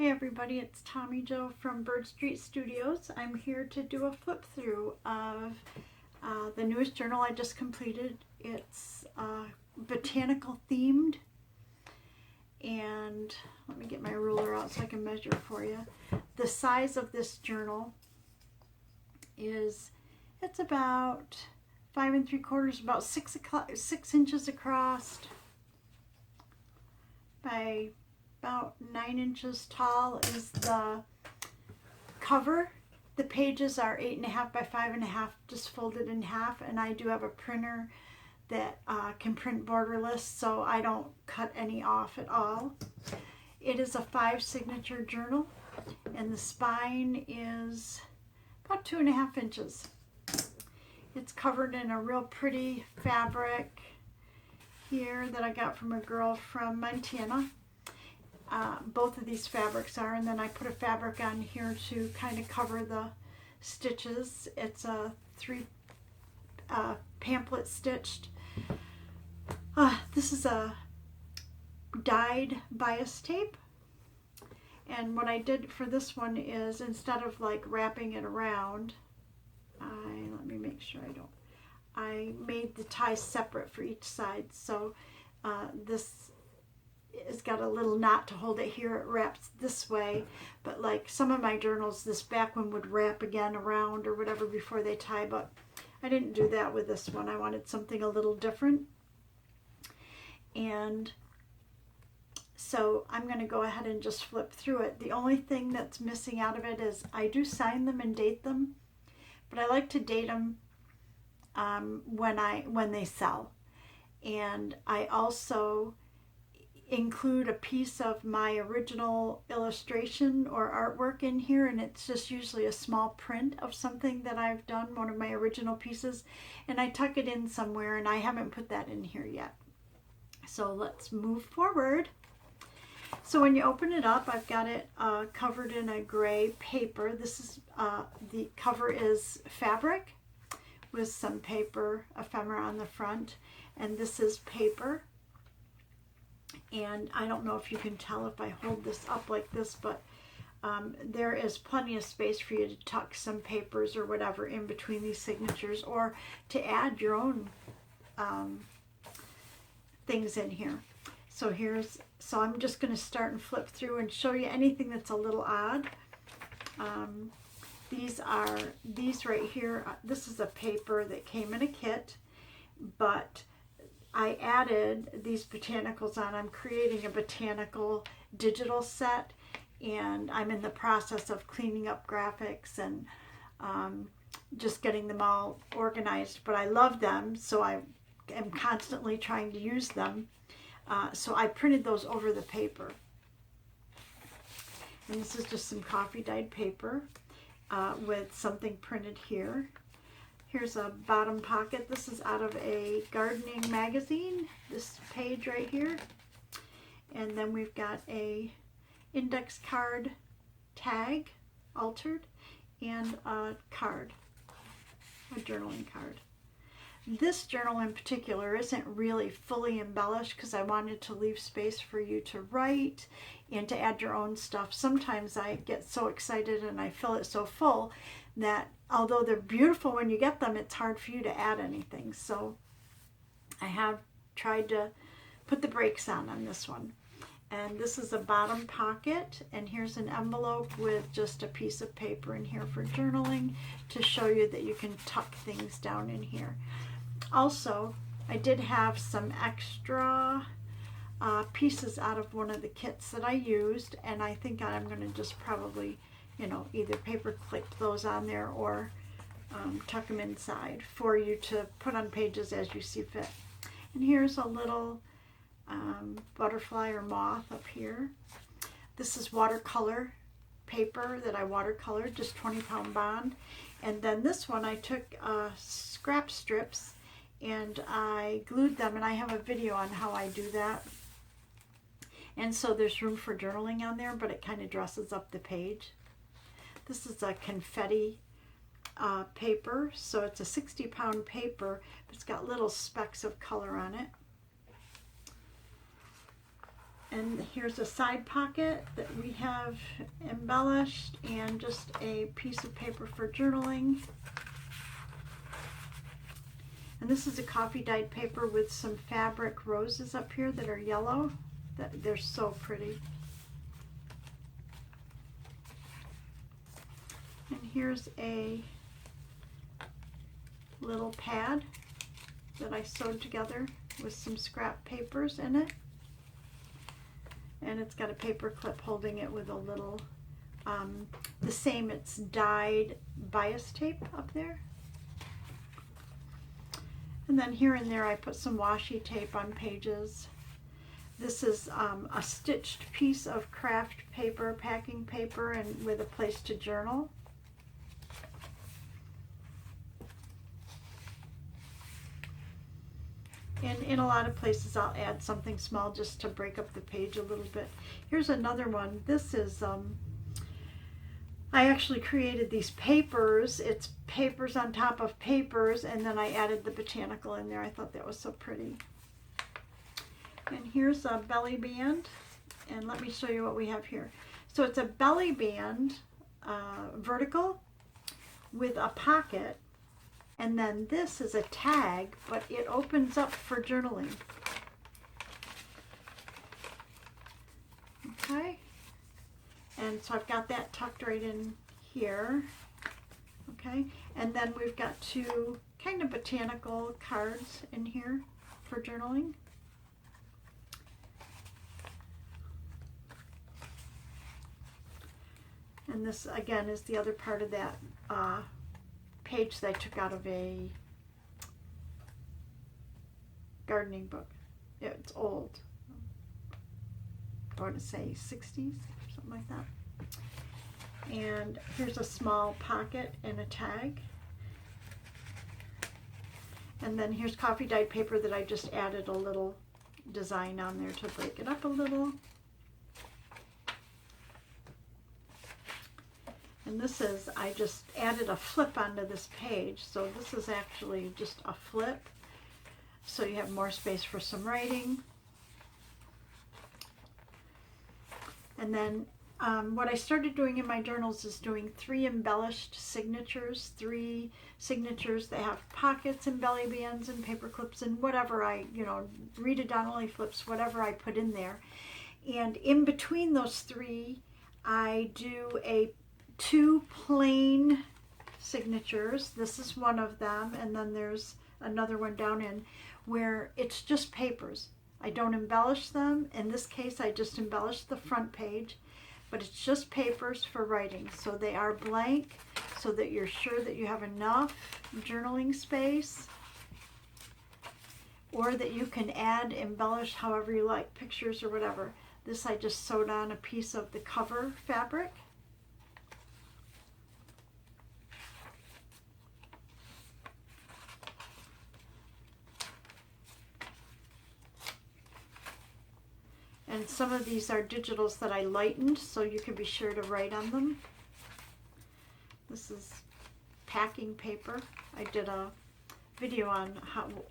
Hey everybody, it's Tommy Jo from Bird Street Studios. I'm here to do a flip through of the newest journal I just completed. It's botanical themed, and let me get my ruler out so I can measure for you. The size of this journal is, it's about 5 3/4, about 6 inches across by about 9 inches tall is the cover. The pages are 8.5 by 5.5, just folded in half, and I do have a printer that can print borderless, so I don't cut any off at all. It is a 5 signature journal, and the spine is about 2.5 inches. It's covered in a real pretty fabric here that I got from a girl from Montana. Both of these fabrics are, and then I put a fabric on here to kind of cover the stitches. It's a 3 pamphlet stitched. This is a dyed bias tape, and what I did for this one is, instead of like wrapping it around, let me make sure I made the ties separate for each side. So this it's got a little knot to hold it here. It wraps this way, but like some of my journals, this back one would wrap again around or whatever before they tie, but I didn't do that with this one. I wanted something a little different. And so I'm going to go ahead and just flip through it. The only thing that's missing out of it is I do sign them and date them, but I like to date them when they sell. And I also include a piece of my original illustration or artwork in here, and it's just usually a small print of something that I've done, one of my original pieces, and I tuck it in somewhere, and I haven't put that in here yet. So let's move forward. So when you open it up, I've got it covered in a gray paper. This is the cover is fabric with some paper ephemera on the front, and this is paper. And I don't know if you can tell if I hold this up like this, but there is plenty of space for you to tuck some papers or whatever in between these signatures, or to add your own things in here. So I'm just going to start and flip through and show you anything that's a little odd. These right here, this is a paper that came in a kit, but I added these botanicals on. I'm creating a botanical digital set, and I'm in the process of cleaning up graphics and just getting them all organized. But I love them, so I am constantly trying to use them. So I printed those over the paper. And this is just some coffee dyed paper with something printed here. Here's a bottom pocket. This is out of a gardening magazine, this page right here. And then we've got a index card tag, altered, and a card, a journaling card. This journal in particular isn't really fully embellished because I wanted to leave space for you to write and to add your own stuff. Sometimes I get so excited and I fill it so full that although they're beautiful when you get them, it's hard for you to add anything. So I have tried to put the brakes on this one. And this is a bottom pocket, and here's an envelope with just a piece of paper in here for journaling to show you that you can tuck things down in here. Also, I did have some extra pieces out of one of the kits that I used, and I think I'm going to just probably, either paper clip those on there or tuck them inside for you to put on pages as you see fit. And here's a little butterfly or moth up here. This is watercolor paper that I watercolored, just 20-pound bond. And then this one I took scrap strips and I glued them, and I have a video on how I do that. And so there's room for journaling on there, but it kind of dresses up the page. This is a confetti paper, so it's a 60-pound paper, but it's got little specks of color on it. And here's a side pocket that we have embellished, and just a piece of paper for journaling. And this is a coffee dyed paper with some fabric roses up here that are yellow. They're so pretty. And here's a little pad that I sewed together with some scrap papers in it. And it's got a paper clip holding it with a little, the same, it's dyed bias tape up there. And then here and there I put some washi tape on pages. This is a stitched piece of craft paper, packing paper, and with a place to journal. And in a lot of places I'll add something small just to break up the page a little bit. Here's another one. This is, I actually created these papers. It's papers on top of papers, and then I added the botanical in there. I thought that was so pretty. And here's a belly band, and let me show you what we have here. So it's a belly band, vertical, with a pocket. And then this is a tag, but it opens up for journaling. Okay. And so I've got that tucked right in here. Okay. And then we've got two kind of botanical cards in here for journaling. And this, again, is the other part of that page that I took out of a gardening book. It's old. I want to say 60s, something like that. And here's a small pocket and a tag. And then here's coffee dyed paper that I just added a little design on there to break it up a little. And this is, I just added a flip onto this page. So this is actually just a flip. So you have more space for some writing. And then what I started doing in my journals is doing 3 embellished signatures, 3 signatures that have pockets and belly bands and paper clips and whatever I, Rita Donnelly flips, whatever I put in there. And in between those 3, I do 2 plain signatures. This is one of them, and then there's another one down in where it's just papers. I don't embellish them. In this case, I just embellished the front page, but it's just papers for writing. So they are blank so that you're sure that you have enough journaling space, or that you can add, embellish however you like, pictures or whatever. This I just sewed on a piece of the cover fabric. And some of these are digitals that I lightened, so you can be sure to write on them. This is packing paper. I did a video on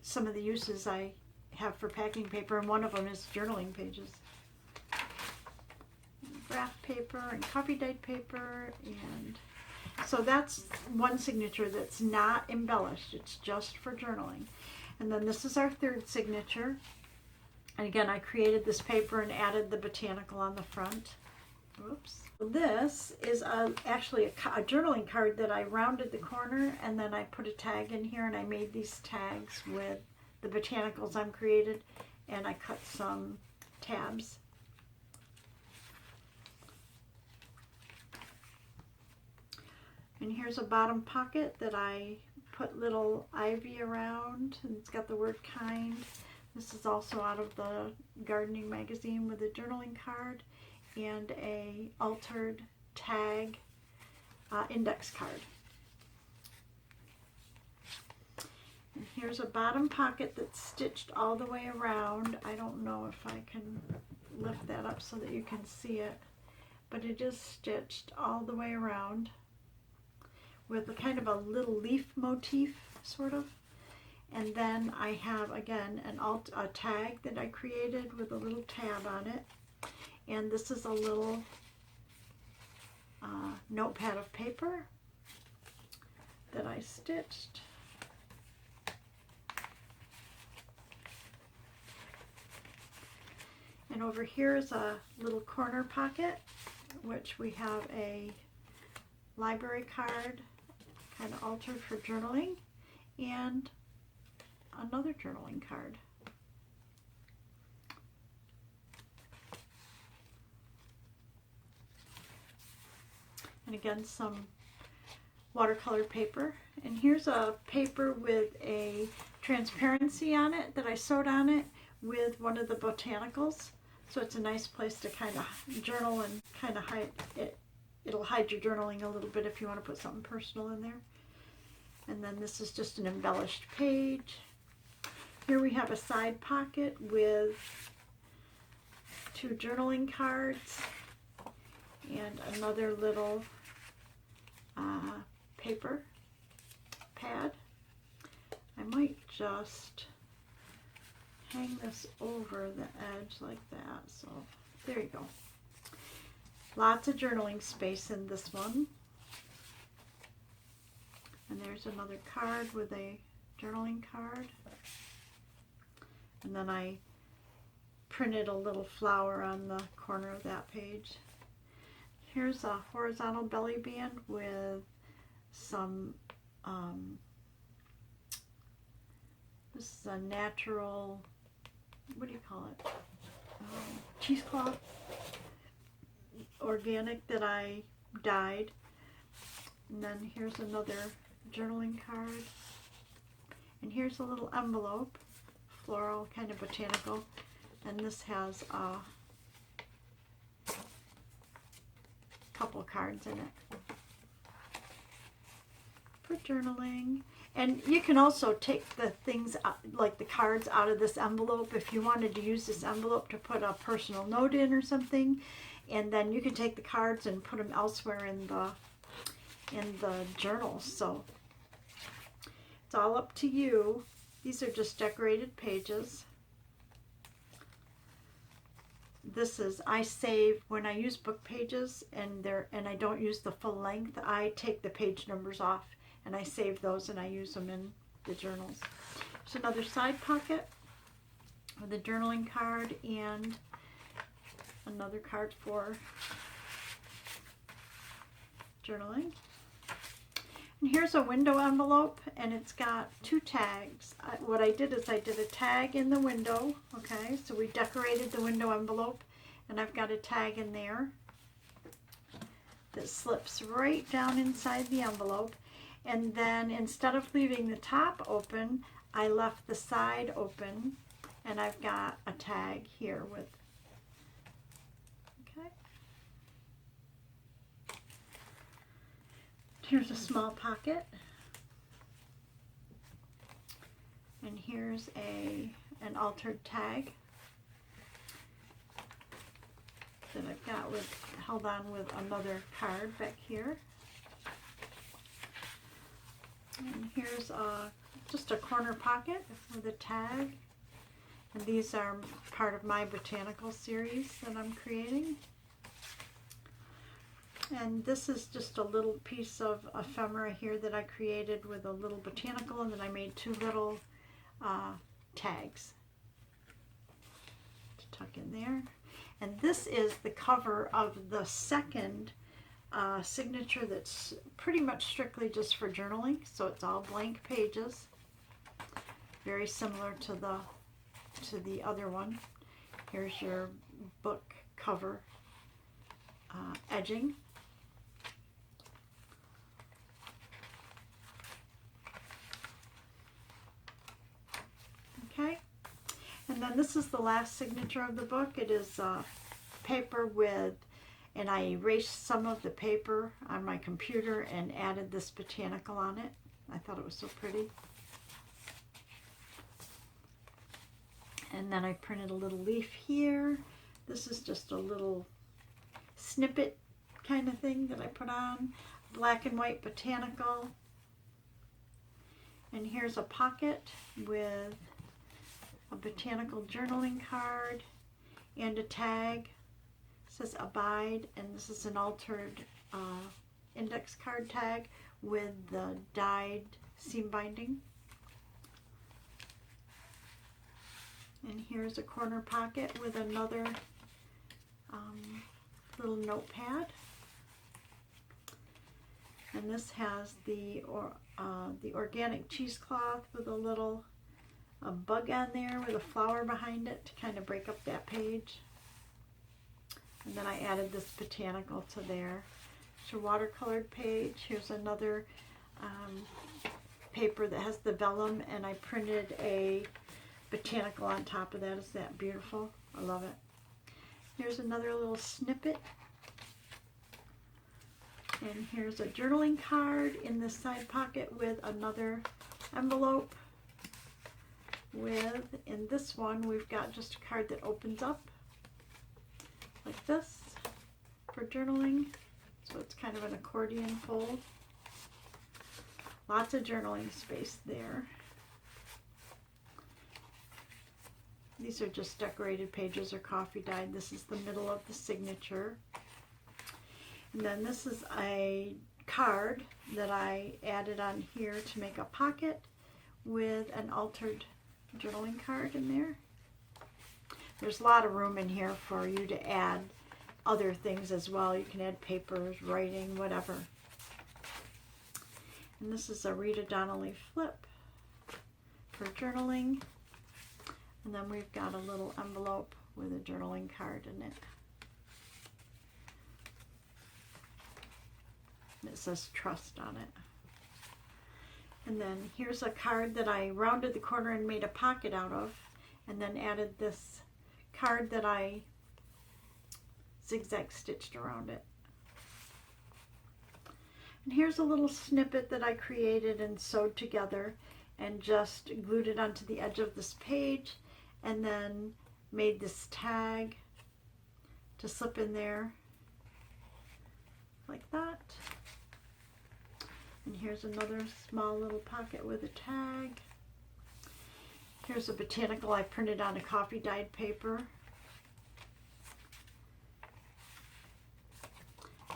some of the uses I have for packing paper, and one of them is journaling pages. Graph paper and coffee dyed paper, and so that's one signature that's not embellished. It's just for journaling. And then this is our 3rd signature. And again, I created this paper and added the botanical on the front. Oops. This is actually a journaling card that I rounded the corner, and then I put a tag in here, and I made these tags with the botanicals I've created, and I cut some tabs. And here's a bottom pocket that I put little ivy around, and it's got the word kind. This is also out of the gardening magazine with a journaling card and a altered tag index card. And here's a bottom pocket that's stitched all the way around. I don't know if I can lift that up so that you can see it, but it is stitched all the way around with a kind of a little leaf motif, sort of. And then I have, again, a tag that I created with a little tab on it. And this is a little notepad of paper that I stitched. And over here is a little corner pocket, which we have a library card, kind of altered for journaling, and another journaling card. And again, some watercolor paper. And here's a paper with a transparency on it that I sewed on it with one of the botanicals. So it's a nice place to kind of journal and kind of hide it. It'll hide your journaling a little bit if you want to put something personal in there. And then this is just an embellished page. Here we have a side pocket with 2 journaling cards and another little paper pad. I might just hang this over the edge like that. So there you go. Lots of journaling space in this one. And there's another card with a journaling card. And then I printed a little flower on the corner of that page. Here's a horizontal belly band with some, this is a natural, what do you call it? Cheesecloth, organic, that I dyed. And then here's another journaling card. And here's a little envelope, floral, kind of botanical. And this has a couple cards in it for journaling. And you can also take the things, like the cards, out of this envelope if you wanted to use this envelope to put a personal note in or something. And then you can take the cards and put them elsewhere in the journal. So it's all up to you. These are just decorated pages. This is, I save, when I use book pages and I don't use the full length, I take the page numbers off and I save those and I use them in the journals. There's another side pocket with a journaling card and another card for journaling. And here's a window envelope, and it's got 2 tags. What I did is I did a tag in the window, okay? So we decorated the window envelope, and I've got a tag in there that slips right down inside the envelope. And then instead of leaving the top open, I left the side open, and I've got a tag here with, okay? Here's a small pocket, and here's an altered tag that I've got held on with another card back here. And here's just a corner pocket with a tag, and these are part of my botanical series that I'm creating. And this is just a little piece of ephemera here that I created with a little botanical, and then I made 2 little tags to tuck in there. And this is the cover of the second signature that's pretty much strictly just for journaling. So it's all blank pages, very similar to the other one. Here's your book cover edging. Okay, and then this is the last signature of the book. It is paper with, and I erased some of the paper on my computer and added this botanical on it. I thought it was so pretty. And then I printed a little leaf here. This is just a little snippet kind of thing that I put on. Black and white botanical. And here's a pocket with a botanical journaling card and a tag says Abide, and this is an altered index card tag with the dyed seam binding. And here's a corner pocket with another little notepad. And this has the organic cheesecloth with a little bug on there with a flower behind it to kind of break up that page. And then I added this botanical to there. It's a watercolored page. Here's another paper that has the vellum, and I printed a botanical on top of that. Isn't that beautiful? I love it. Here's another little snippet. And here's a journaling card in this side pocket with another envelope with, in this one, we've got just a card that opens up like this for journaling. So it's kind of an accordion fold. Lots of journaling space there. These are just decorated pages or coffee dyed. This is the middle of the signature. And then this is a card that I added on here to make a pocket with an altered journaling card in there. There's a lot of room in here for you to add other things as well. You can add papers, writing, whatever. And this is a Rita Donnelly flip for journaling. And then we've got a little envelope with a journaling card in it. And it says trust on it. And then here's a card that I rounded the corner and made a pocket out of, and then added this card that I zigzag stitched around it. And here's a little snippet that I created and sewed together and just glued it onto the edge of this page, and then made this tag to slip in there like that. And here's another small little pocket with a tag. Here's a botanical I printed on a coffee dyed paper.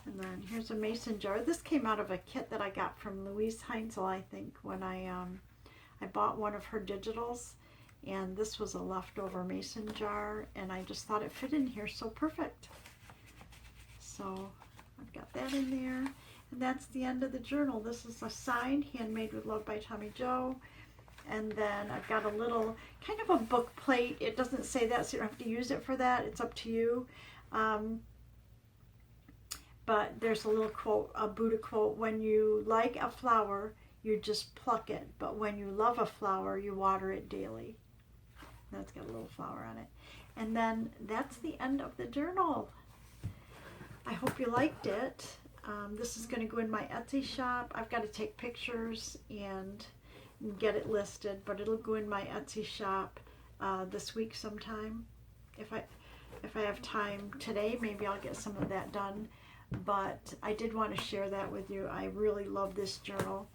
And then here's a mason jar. This came out of a kit that I got from Louise Heinzel, I think, when I bought one of her digitals. And this was a leftover mason jar, and I just thought it fit in here so perfect. So I've got that in there. And that's the end of the journal. This is a signed, Handmade with Love by Tommy Jo. And then I've got a little, kind of a book plate. It doesn't say that, so you don't have to use it for that. It's up to you. But there's a little quote, a Buddha quote: when you like a flower, you just pluck it. But when you love a flower, you water it daily. That's got a little flower on it. And then that's the end of the journal. I hope you liked it. This is going to go in my Etsy shop. I've got to take pictures and get it listed, but it'll go in my Etsy shop this week sometime. If I have time today, maybe I'll get some of that done. But I did want to share that with you. I really love this journal.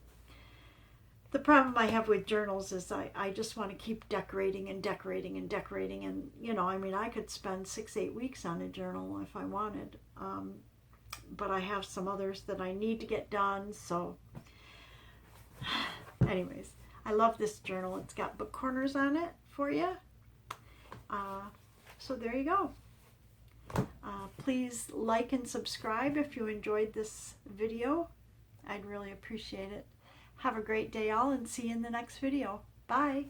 The problem I have with journals is I just want to keep decorating and decorating and decorating. And, you know, I mean, I could spend 6-8 weeks on a journal if I wanted. But I have some others that I need to get done. So anyways, I love this journal. It's got book corners on it for you. So there you go. Please like and subscribe if you enjoyed this video. I'd really appreciate it. Have a great day all, and see you in the next video. Bye.